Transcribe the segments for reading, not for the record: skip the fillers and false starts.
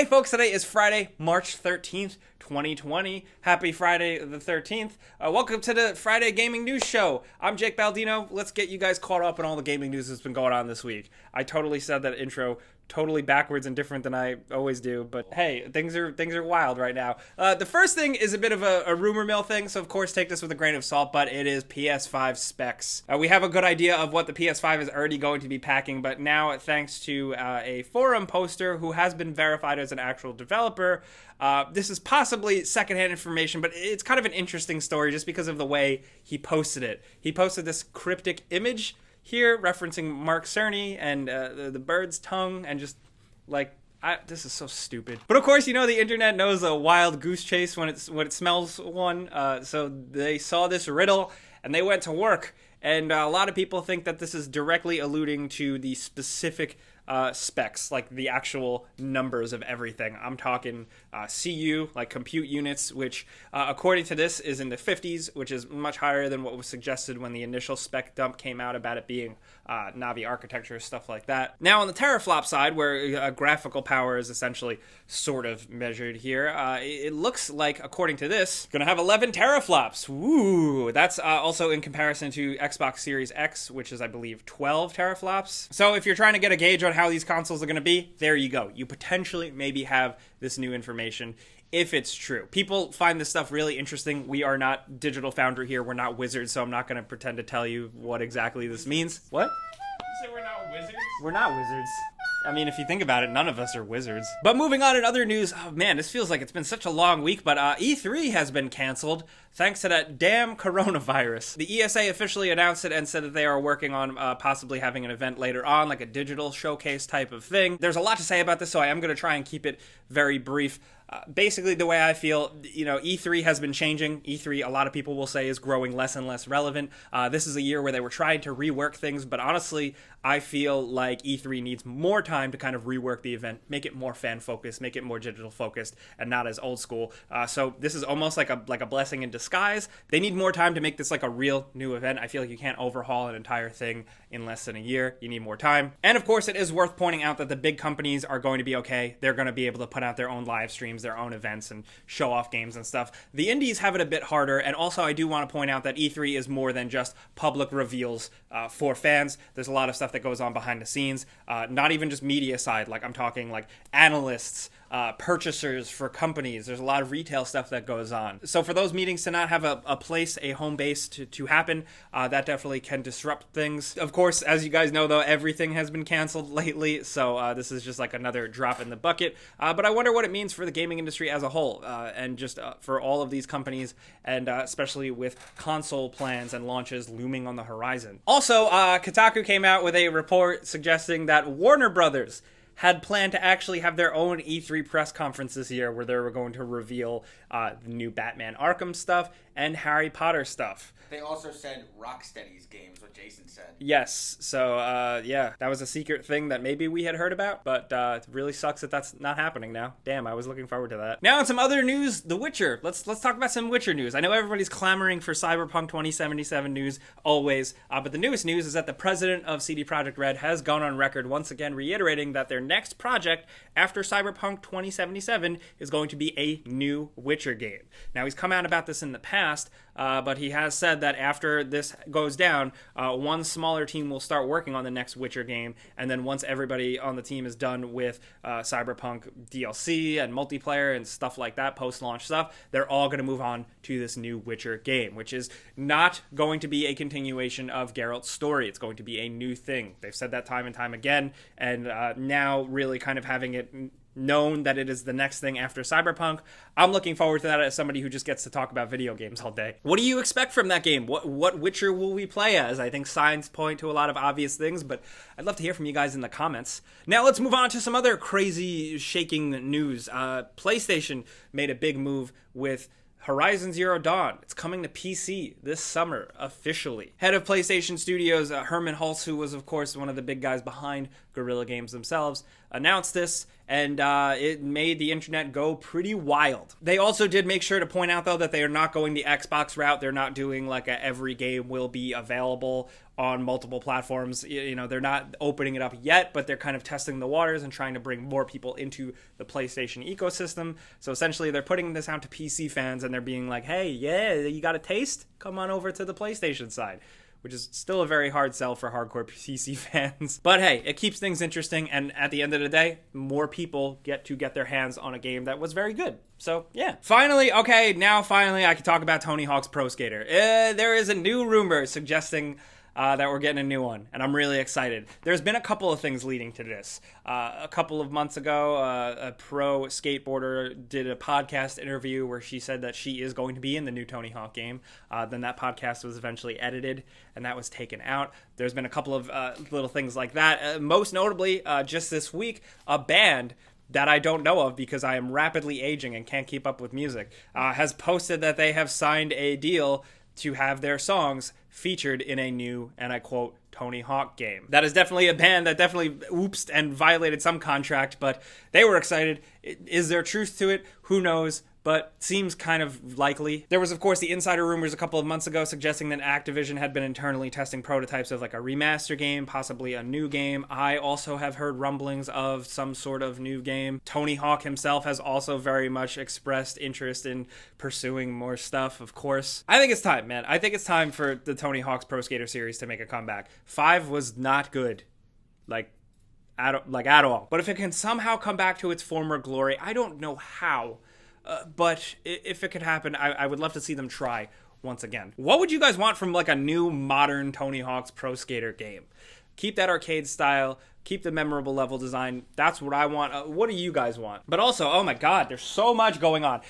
Hey folks, today is Friday, March 13th, 2020. Happy Friday the 13th. Welcome to the Friday Gaming News Show. I'm Jake Baldino. Let's get you guys caught up on all the gaming news that's been going on this week. I totally said that intro totally backwards and different than I always do, but hey, things are wild right now. The first thing is a bit of a rumor mill thing, so of course take this with a grain of salt, but it is PS5 specs. We have a good idea of what the PS5 is already going to be packing, but now thanks to a forum poster who has been verified as an actual developer, this is possibly secondhand information, but it's kind of an interesting story just because of the way he posted it. He posted this cryptic image here referencing Mark Cerny and the bird's tongue, and just like, this is so stupid. But of course, you know, the internet knows a wild goose chase when it smells one. So they saw this riddle and they went to work. And a lot of people think that this is directly alluding to the specific specs, like the actual numbers of everything. I'm talking CU, like compute units, which according to this is in the 50s, which is much higher than what was suggested when the initial spec dump came out about it being Navi architecture, stuff like that. Now on the teraflop side, where graphical power is essentially sort of measured here, it looks like, according to this, gonna have 11 teraflops. Woo! That's also in comparison to Xbox Series X, which is, I believe, 12 teraflops. So if you're trying to get a gauge on how these consoles are going to be, there you go. You potentially maybe have this new information if it's true. People find this stuff really interesting. We are not Digital Foundry here. We're not wizards, so I'm not going to pretend to tell you what exactly this means. What? You say we're not wizards? We're not wizards. I mean, if you think about it, none of us are wizards. But moving on in other news, oh man, this feels like it's been such a long week, but E3 has been canceled thanks to that damn coronavirus. The ESA officially announced it and said that they are working on possibly having an event later on, like a digital showcase type of thing. There's a lot to say about this, so I am going to try and keep it very brief. Basically, the way I feel, you know, E3 has been changing. E3, a lot of people will say, is growing less and less relevant. This is a year where they were trying to rework things, but honestly, I feel like E3 needs more time to kind of rework the event, make it more fan-focused, make it more digital-focused, and not as old school. So this is almost like a blessing in disguise. They need more time to make this like a real new event. I feel like you can't overhaul an entire thing in less than a year. You need more time. And of course, it is worth pointing out that the big companies are going to be okay. They're going to be able to put out their own live streams, their own events, and show off games and stuff. The indies have it a bit harder, and also I do want to point out that E3 is more than just public reveals for fans. There's a lot of stuff that goes on behind the scenes, not even just media side, like I'm talking like analysts, purchasers for companies. There's a lot of retail stuff that goes on. So for those meetings to not have a place, a home base to happen, that definitely can disrupt things. Of course, as you guys know, though, everything has been canceled lately, so this is just like another drop in the bucket. But I wonder what it means for the gaming industry as a whole, and just for all of these companies, and especially with console plans and launches looming on the horizon. Also, Kotaku came out with a report suggesting that Warner Brothers had planned to actually have their own E3 press conference this year where they were going to reveal the new Batman Arkham stuff and Harry Potter stuff. They also said Rocksteady's games, what Jason said. Yes, so yeah, that was a secret thing that maybe we had heard about, but it really sucks that that's not happening now. Damn, I was looking forward to that. Now on some other news, The Witcher. Let's talk about some Witcher news. I know everybody's clamoring for Cyberpunk 2077 news always, but the newest news is that the president of CD Projekt Red has gone on record once again reiterating that their next project after Cyberpunk 2077 is going to be a new Witcher game. Now he's come out about this in the past, but he has said that after this goes down, one smaller team will start working on the next Witcher game, and then once everybody on the team is done with Cyberpunk DLC and multiplayer and stuff like that, post-launch stuff, they're all going to move on to this new Witcher game, which is not going to be a continuation of Geralt's story. It's going to be a new thing. They've said that time and time again, and now really kind of having it known that it is the next thing after Cyberpunk. I'm looking forward to that as somebody who just gets to talk about video games all day. What do you expect from that game? What Witcher will we play as? I think signs point to a lot of obvious things, but I'd love to hear from you guys in the comments. Now let's move on to some other crazy shaking news. PlayStation made a big move with Horizon Zero Dawn. It's coming to PC this summer, officially. Head of PlayStation Studios, Herman Hulse, who was, of course, one of the big guys behind Guerrilla Games themselves, announced this, and it made the internet go pretty wild. They also did make sure to point out, though, that they are not going the Xbox route. They're not doing like every game will be available on multiple platforms. You know, they're not opening it up yet, but they're kind of testing the waters and trying to bring more people into the PlayStation ecosystem. So essentially, they're putting this out to PC fans, and they're being like, hey, yeah, you got a taste? Come on over to the PlayStation side. Which is still a very hard sell for hardcore PC fans. But hey, it keeps things interesting, and at the end of the day, more people get to get their hands on a game that was very good. So, yeah. Finally, I can talk about Tony Hawk's Pro Skater. There is a new rumor suggesting that we're getting a new one, and I'm really excited. There's been a couple of things leading to this. A couple of months ago, a pro skateboarder did a podcast interview where she said that she is going to be in the new Tony Hawk game. Then that podcast was eventually edited, and that was taken out. There's been a couple of little things like that. Most notably, just this week, a band that I don't know of because I am rapidly aging and can't keep up with music, has posted that they have signed a deal to have their songs featured in a new, and I quote, Tony Hawk game. That is definitely a band that definitely oopsed and violated some contract, but they were excited. Is there truth to it? Who knows? But seems kind of likely. There was, of course, the insider rumors a couple of months ago suggesting that Activision had been internally testing prototypes of like a remaster game, possibly a new game. I also have heard rumblings of some sort of new game. Tony Hawk himself has also very much expressed interest in pursuing more stuff, of course. I think it's time, man. I think it's time for the Tony Hawk's Pro Skater series to make a comeback. 5 was not good. At all. But if it can somehow come back to its former glory, I don't know how. But if it could happen, I would love to see them try once again. What would you guys want from like a new modern Tony Hawk's Pro Skater game? Keep that arcade style, keep the memorable level design. That's what I want. What do you guys want? But also, oh my god, there's so much going on.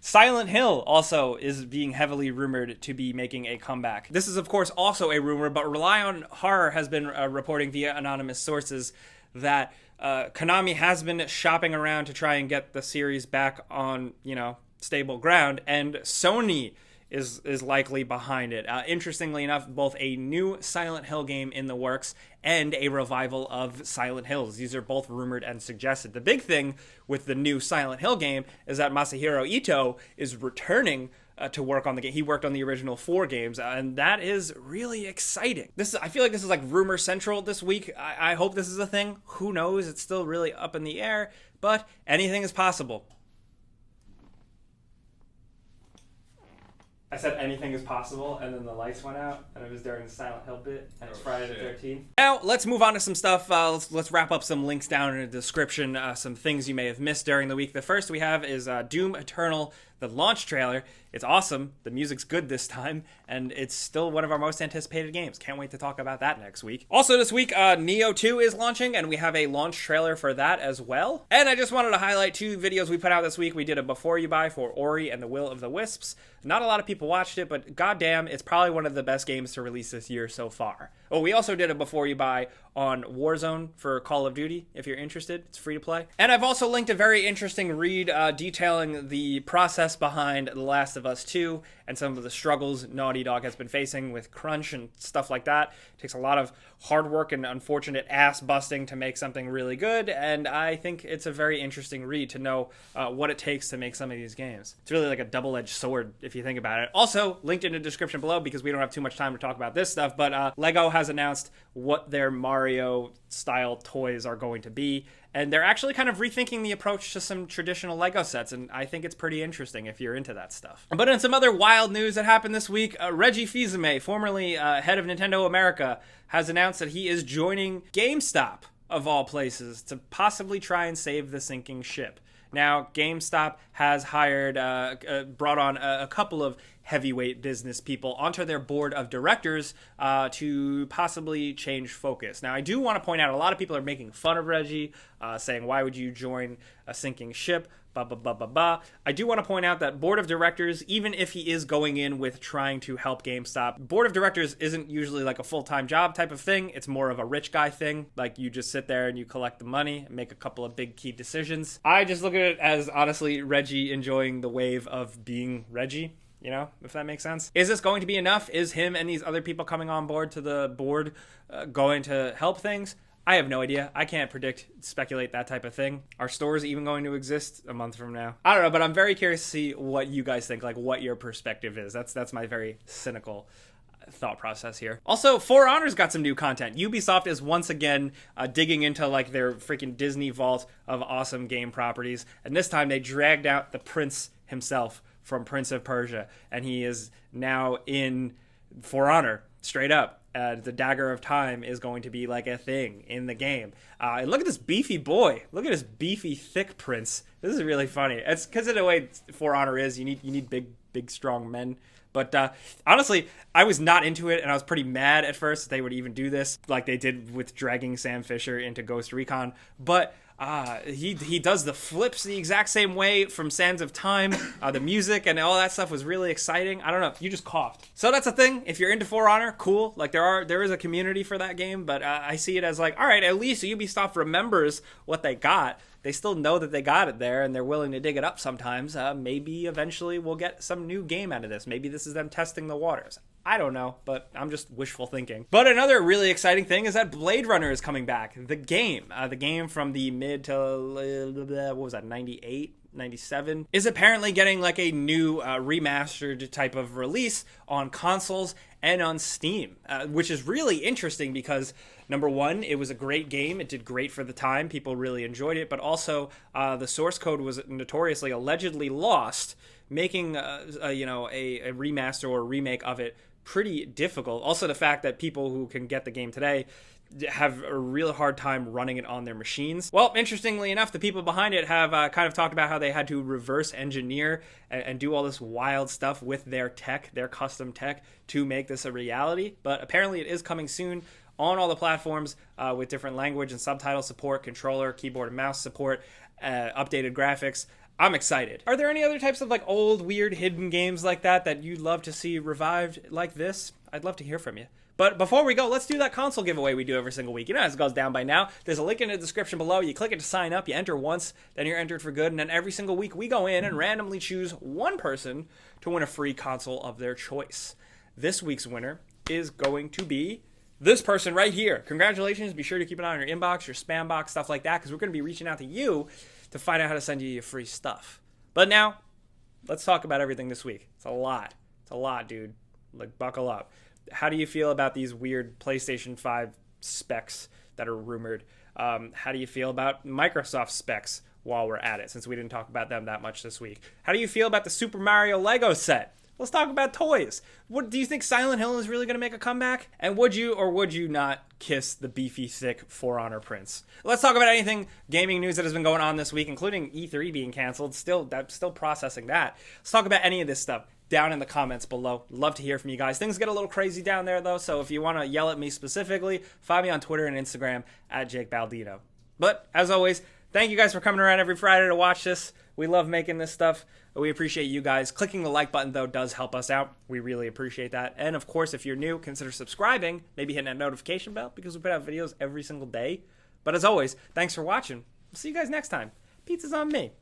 Silent Hill also is being heavily rumored to be making a comeback. This is, of course, also a rumor, but Rely on Horror has been reporting via anonymous sources that Konami has been shopping around to try and get the series back on, stable ground, and Sony is likely behind it. Interestingly enough, both a new Silent Hill game in the works and a revival of Silent Hills. These are both rumored and suggested. The big thing with the new Silent Hill game is that Masahiro Ito is returning to work on the game. He worked on the original 4 games, and that is really exciting. I feel like this is like rumor central this week. I hope this is a thing. Who knows? It's still really up in the air, but anything is possible. I said anything is possible, and then the lights went out, and it was during the Silent Hill bit, and it's Friday the 13th. Now, let's move on to some stuff. Let's wrap up some links down in the description, some things you may have missed during the week. The first we have is Doom Eternal, the launch trailer. It's awesome. The music's good this time, and it's still one of our most anticipated games. Can't wait to talk about that next week. Also this week, Nioh 2 is launching, and we have a launch trailer for that as well. And I just wanted to highlight 2 videos we put out this week. We did a Before You Buy for Ori and the Will of the Wisps. Not a lot of people watched it, but goddamn, it's probably one of the best games to release this year so far. Oh, we also did a Before You Buy on Warzone for Call of Duty. If you're interested, it's free to play. And I've also linked a very interesting read detailing the process behind The Last of Us 2 and some of the struggles Naughty Dog has been facing with crunch and stuff like that. It takes a lot of hard work and unfortunate ass busting to make something really good, and I think it's a very interesting read to know what it takes to make some of these games. It's really like a double-edged sword if you think about it. Also, linked in the description below because we don't have too much time to talk about this stuff, but LEGO has announced what their Mario-style toys are going to be, and they're actually kind of rethinking the approach to some traditional LEGO sets, and I think it's pretty interesting if you're into that stuff. But in some other wild news that happened this week, Reggie Fils-Aimé, formerly head of Nintendo America, has announced that he is joining GameStop, of all places, to possibly try and save the sinking ship. Now, GameStop has brought on a couple of heavyweight business people onto their board of directors to possibly change focus. Now, I do want to point out a lot of people are making fun of Reggie, saying, why would you join a sinking ship? I do want to point out that board of directors, even if he is going in with trying to help GameStop, board of directors isn't usually like a full-time job type of thing. It's more of a rich guy thing. Like, you just sit there and you collect the money and make a couple of big key decisions. I just look at it as, honestly, Reggie enjoying the wave of being Reggie. If that makes sense. Is this going to be enough? Is him and these other people coming on board to the board going to help things? I have no idea. I can't speculate that type of thing. Are stores even going to exist a month from now? I don't know, but I'm very curious to see what you guys think, like what your perspective is. That's my very cynical thought process here. Also, For Honor's got some new content. Ubisoft is once again digging into like their freaking Disney vault of awesome game properties, and this time they dragged out the prince himself from Prince of Persia, and he is now in For Honor, straight up. The Dagger of Time is going to be like a thing in the game. And look at this beefy boy. Look at this beefy, thick prince. This is really funny. It's because of the way For Honor is. You need big, strong men. But honestly, I was not into it, and I was pretty mad at first that they would even do this, like they did with dragging Sam Fisher into Ghost Recon. But he does the flips the exact same way from Sands of Time. The music and all that stuff was really exciting. I don't know. You just coughed. So that's a thing. If you're into For Honor, cool. Like there is a community for that game, but I see it as like, all right, at least Ubisoft remembers what they got. They still know that they got it there, and they're willing to dig it up sometimes. Maybe eventually we'll get some new game out of this. Maybe this is them testing the waters. I don't know, but I'm just wishful thinking. But another really exciting thing is that Blade Runner is coming back. The game from the mid to, what was that, 98? 97 is apparently getting like a new remastered type of release on consoles and on Steam, which is really interesting because number one, it was a great game. It did great for the time. People really enjoyed it, but also the source code was notoriously allegedly lost, making a remaster or a remake of it pretty difficult. Also, the fact that people who can get the game today have a real hard time running it on their machines. Well, interestingly enough, the people behind it have kind of talked about how they had to reverse engineer and do all this wild stuff with their tech, their custom tech, to make this a reality. But apparently it is coming soon on all the platforms with different language and subtitle support, controller, keyboard and mouse support, updated graphics. I'm excited. Are there any other types of like old, weird, hidden games like that you'd love to see revived like this? I'd love to hear from you. But before we go, let's do that console giveaway we do every single week. You know, as it goes down by now. There's a link in the description below. You click it to sign up. You enter once, then you're entered for good. And then every single week we go in and randomly choose one person to win a free console of their choice. This week's winner is going to be this person right here. Congratulations. Be sure to keep an eye on your inbox, your spam box, stuff like that, because we're going to be reaching out to you to find out how to send you your free stuff. But now, let's talk about everything this week. It's a lot. It's a lot, dude. Like, buckle up. How do you feel about these weird PlayStation 5 specs that are rumored? How do you feel about Microsoft specs while we're at it, since we didn't talk about them that much this week? How do you feel about the Super Mario Lego set? Let's talk about toys. What do you think Silent Hill is really going to make a comeback? And would you or would you not kiss the beefy, thick For Honor prince? Let's talk about anything gaming news that has been going on this week, including E3 being canceled. Still processing that. Let's talk about any of this stuff down in the comments below. Love to hear from you guys. Things get a little crazy down there, though, so if you want to yell at me specifically, find me on Twitter and Instagram at Jake Baldino. But, as always, thank you guys for coming around every Friday to watch this. We love making this stuff. We appreciate you guys. Clicking the like button, though, does help us out. We really appreciate that. And, of course, if you're new, consider subscribing, maybe hitting that notification bell, because we put out videos every single day. But, as always, thanks for watching. We'll see you guys next time. Pizza's on me.